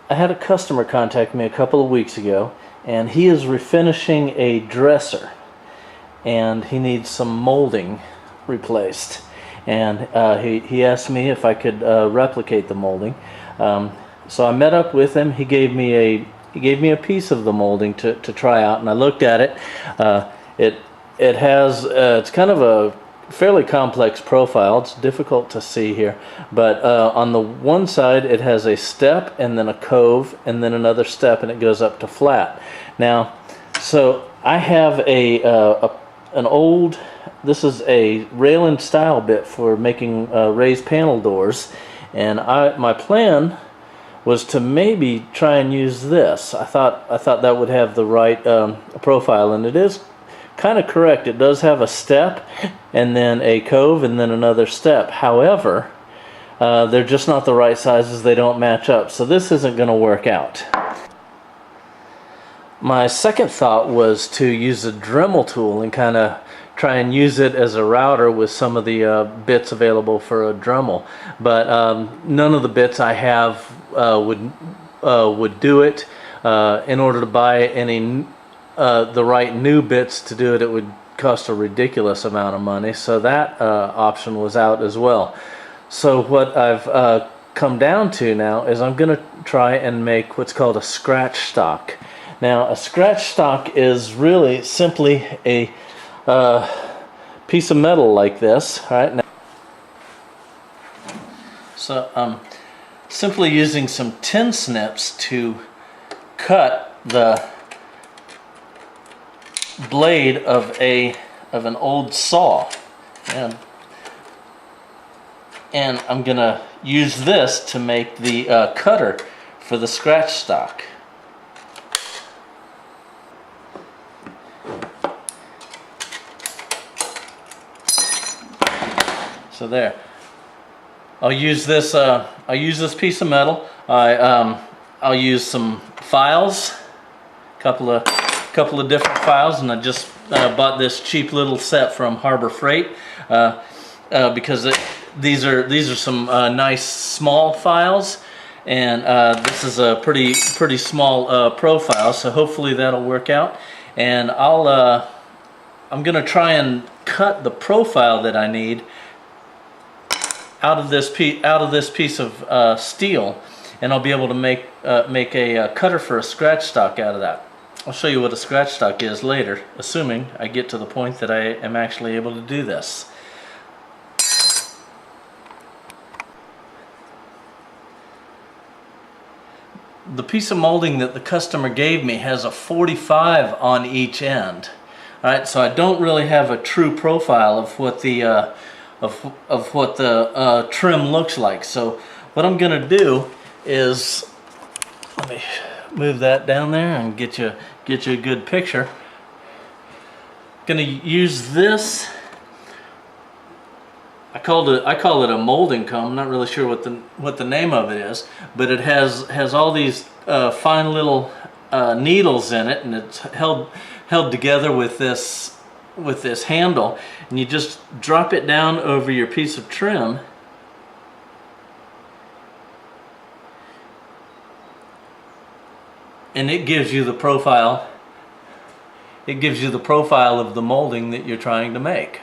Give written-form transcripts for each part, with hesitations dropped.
I had a customer contact me a couple of weeks ago, and he is refinishing a dresser, and he needs some molding replaced. And he asked me if I could replicate the molding. So I met up with him. He gave me a piece of the molding to try out, and I looked at it. It has it's kind of a fairly complex profile. It's difficult to see here, but on the one side it has a step and then a cove and then another step, and it goes up to flat. Now, so I have an old, this is a railing style bit for making raised panel doors, and my plan was to maybe try and use this. I thought that would have the right profile, and it is kind of correct. It does have a step and then a cove and then another step. However, they're just not the right sizes. They don't match up, so this isn't going to work out. My second thought was to use a Dremel tool and kind of try and use it as a router with some of the bits available for a Dremel, but none of the bits I have would do it. In order to buy any the right new bits to do it, it would cost a ridiculous amount of money, so that option was out as well. So what I've come down to now is I'm going to try and make what's called a scratch stock. Now, a scratch stock is really simply a piece of metal like this. All right, now, so I'm simply using some tin snips to cut the blade of an old saw, and I'm gonna use this to make the cutter for the scratch stock. So there, I'll use this piece of metal. I'll use some files, a couple of different files, and I just bought this cheap little set from Harbor Freight because these are some nice small files, and this is a pretty small profile, so hopefully that'll work out. And I'm gonna try and cut the profile that I need out of this piece of steel, and I'll be able to make a cutter for a scratch stock out of that. I'll show you what a scratch stock is later, assuming I get to the point that I am actually able to do this. The piece of molding that the customer gave me has a 45 on each end. All right, so I don't really have a true profile of what the trim looks like. So what I'm gonna do is, let me move that down there and get you a good picture. Gonna use this. I call it a molding comb. I'm not really sure what the name of it is, but it has all these fine little needles in it, and it's held together with this handle, and you just drop it down over your piece of trim, and it gives you the profile. It gives you the profile of the molding that you're trying to make.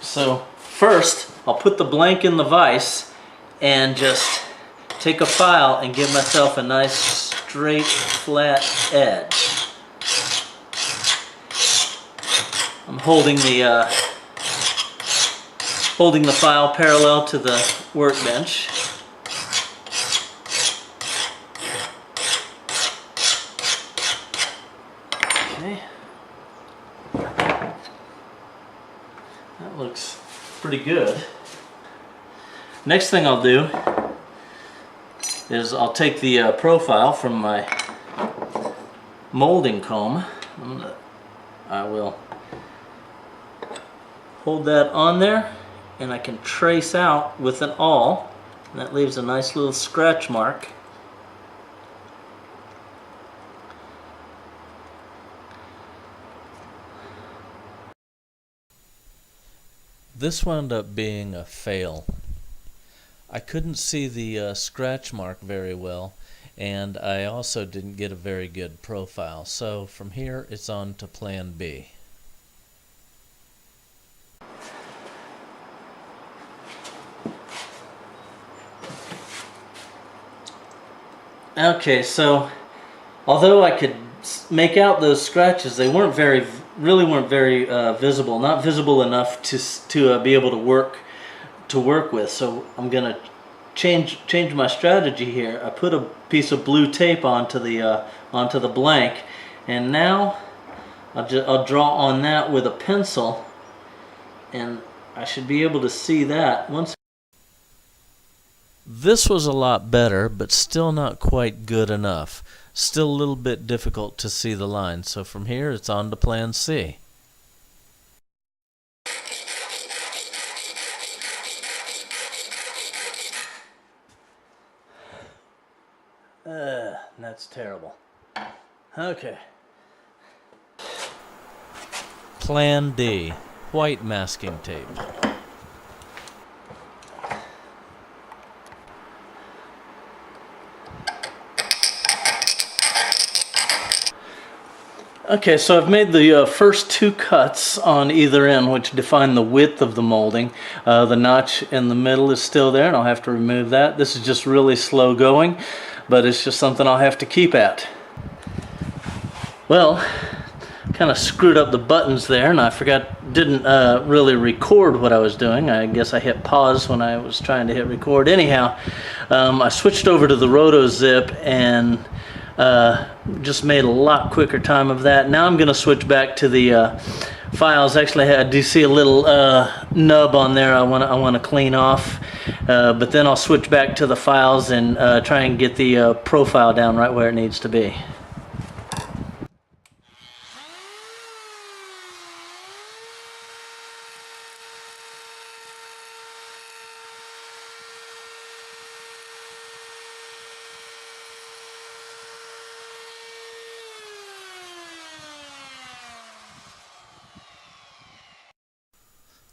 So first, I'll put the blank in the vise and just take a file and give myself a nice straight flat edge. I'm holding the file parallel to the workbench. Okay. That looks pretty good. Next thing I'll do is I'll take the profile from my molding comb. I will hold that on there, and I can trace out with an awl, and that leaves a nice little scratch mark. This wound up being a fail. I couldn't see the scratch mark very well, and I also didn't get a very good profile. So from here, it's on to plan B. Okay, so although I could make out those scratches, they weren't really weren't very visible. Not visible enough to be able to work with. So I'm gonna change my strategy here. I put a piece of blue tape onto the blank, and now I'll draw on that with a pencil, and I should be able to see that once. This was a lot better, but still not quite good enough. Still a little bit difficult to see the line. So from here, it's on to plan C. That's terrible. Okay. Plan D, white masking tape. Okay, so I've made the first two cuts on either end, which define the width of the molding. The notch in the middle is still there, and I'll have to remove that. This is just really slow going, but it's just something I'll have to keep at. Well, kind of screwed up the buttons there, and I didn't really record what I was doing. I guess I hit pause when I was trying to hit record. Anyhow, I switched over to the RotoZip and just made a lot quicker time of that. Now I'm going to switch back to the files. Actually, I do see a little nub on there I want to clean off, but then I'll switch back to the files and try and get the profile down right where it needs to be.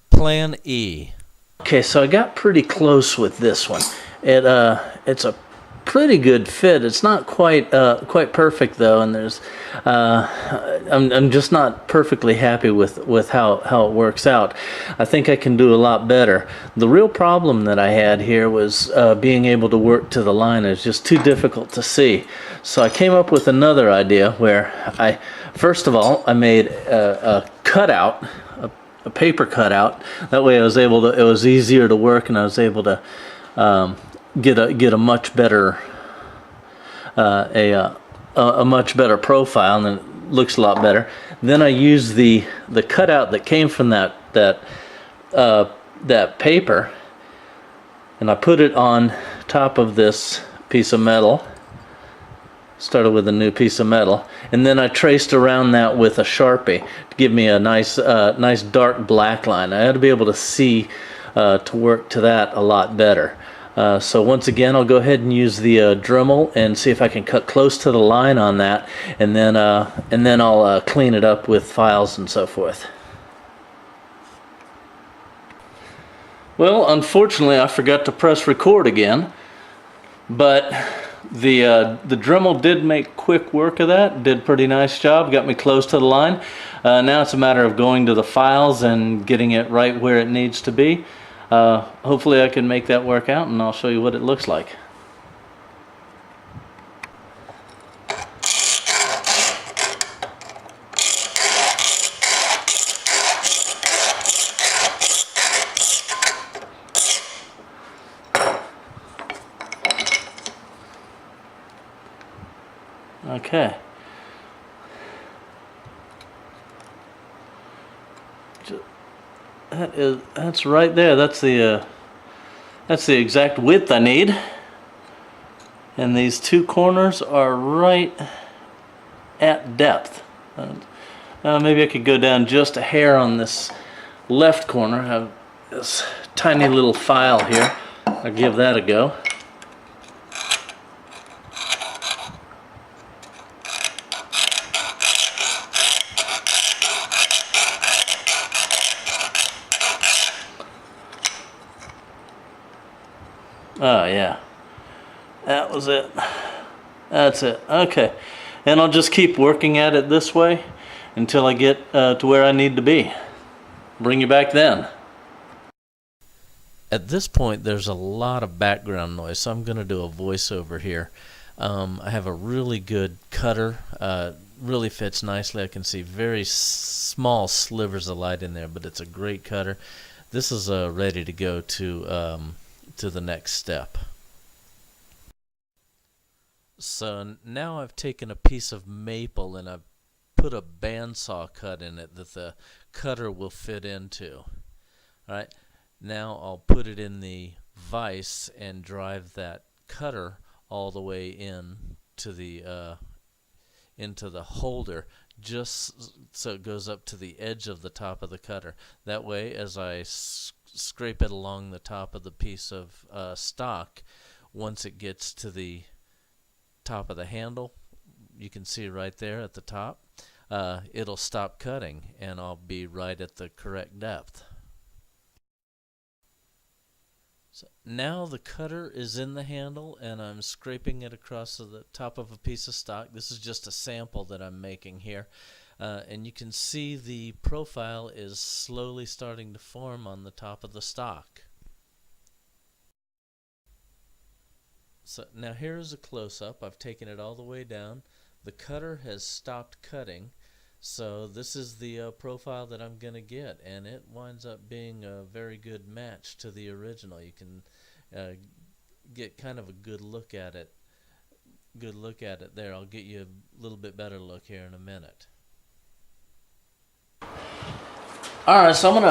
Plan E. Okay, so I got pretty close with this one. It's a pretty good fit. It's not quite perfect though, and there's I'm just not perfectly happy with how it works out. I think I can do a lot better. The real problem that I had here was being able to work to the line. It's just too difficult to see. So I came up with another idea where first of all I made a cutout, a paper cutout. That way it was easier to work, and I was able to get a much better a much better profile, and it looks a lot better. Then I used the cutout that came from that paper, and I put it on top of this piece of metal. Started with a new piece of metal, and then I traced around that with a Sharpie to give me a nice dark black line. I had to be able to see to work to that a lot better. So once again, I'll go ahead and use the Dremel and see if I can cut close to the line on that, and then I'll clean it up with files and so forth. Well, unfortunately, I forgot to press record again, but the Dremel did make quick work of that. Did a pretty nice job. Got me close to the line. Now it's a matter of going to the files and getting it right where it needs to be. Hopefully I can make that work out, and I'll show you what it looks like. Okay. That's right there. That's the exact width I need. And these two corners are right at depth. Maybe I could go down just a hair on this left corner. I have this tiny little file here. I'll give that a go. Oh, yeah. That was it. That's it. Okay. And I'll just keep working at it this way until I get to where I need to be. Bring you back then. At this point, there's a lot of background noise, so I'm going to do a voiceover here. I have a really good cutter. Really fits nicely. I can see very small slivers of light in there, but it's a great cutter. This is ready to go to the next step. So now I've taken a piece of maple and I've put a bandsaw cut in it that the cutter will fit into. All right. Now I'll put it in the vise and drive that cutter all the way into the holder, just so it goes up to the edge of the top of the cutter. That way, as I scrape it along the top of the piece of stock, once it gets to the top of the handle, you can see right there at the top, it'll stop cutting and I'll be right at the correct depth. So now the cutter is in the handle and I'm scraping it across the top of a piece of stock. This is just a sample that I'm making here. And you can see the profile is slowly starting to form on the top of the stock. So now here's a close-up. I've taken it all the way down. The cutter has stopped cutting. So this is the profile that I'm going to get, and it winds up being a very good match to the original. You can get kind of a good look at it. There. I'll get you a little bit better look here in a minute. All right, so I'm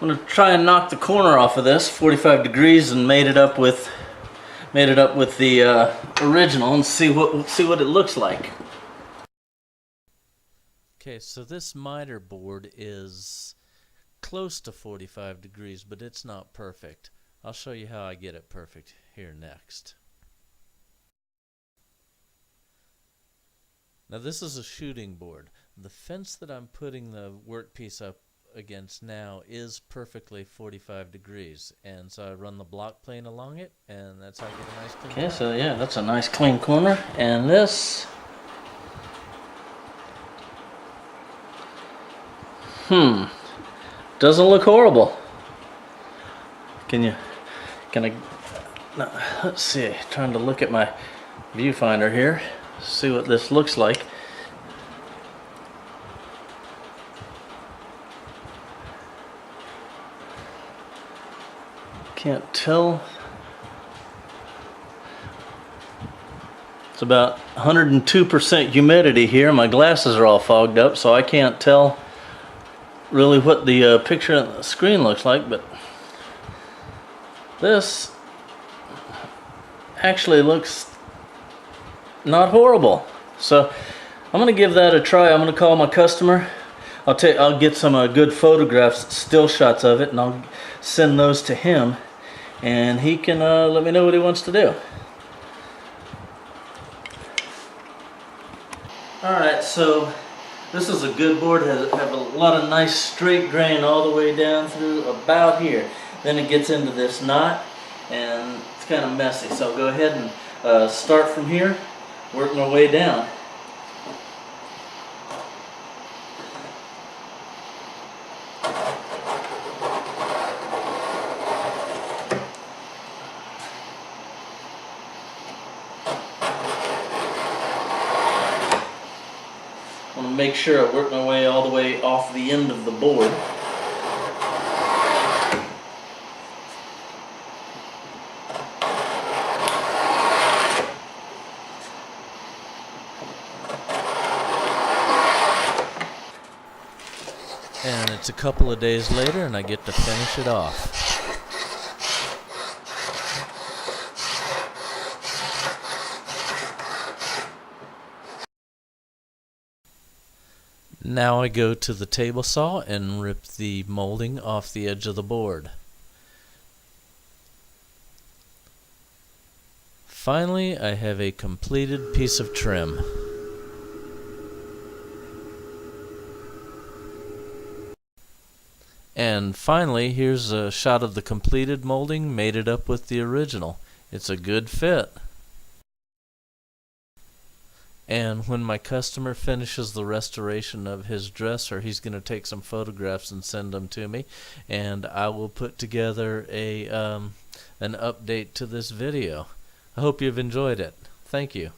gonna try and knock the corner off of this 45 degrees and made it up with the original and see what it looks like. Okay, so this miter board is close to 45 degrees, but it's not perfect. I'll show you how I get it perfect here next. Now this is a shooting board. The fence that I'm putting the workpiece up against now is perfectly 45 degrees, and so I run the block plane along it, and that's how I get a nice clean corner. So yeah, that's a nice clean corner, and this doesn't look horrible. Can I no, let's see, trying to look at my viewfinder here, see what this looks like. Can't tell. It's about 102% humidity here. My glasses are all fogged up, so I can't tell really what the picture on the screen looks like, but this actually looks not horrible. So I'm gonna give that a try. I'm gonna call my customer. I'll get some good photographs, still shots of it, and I'll send those to him, and he can let me know what he wants to do. Alright, so this is a good board. Have a lot of nice straight grain all the way down through about here. Then it gets into this knot, and it's kind of messy. So I'll go ahead and start from here, work my way down. I want to make sure I work my way all the way off the end of the board. And it's a couple of days later and I get to finish it off. Now I go to the table saw and rip the molding off the edge of the board. Finally, I have a completed piece of trim. And finally, here's a shot of the completed molding, mated up with the original. It's a good fit. And when my customer finishes the restoration of his dresser, he's going to take some photographs and send them to me, and I will put together an update to this video. I hope you've enjoyed it. Thank you.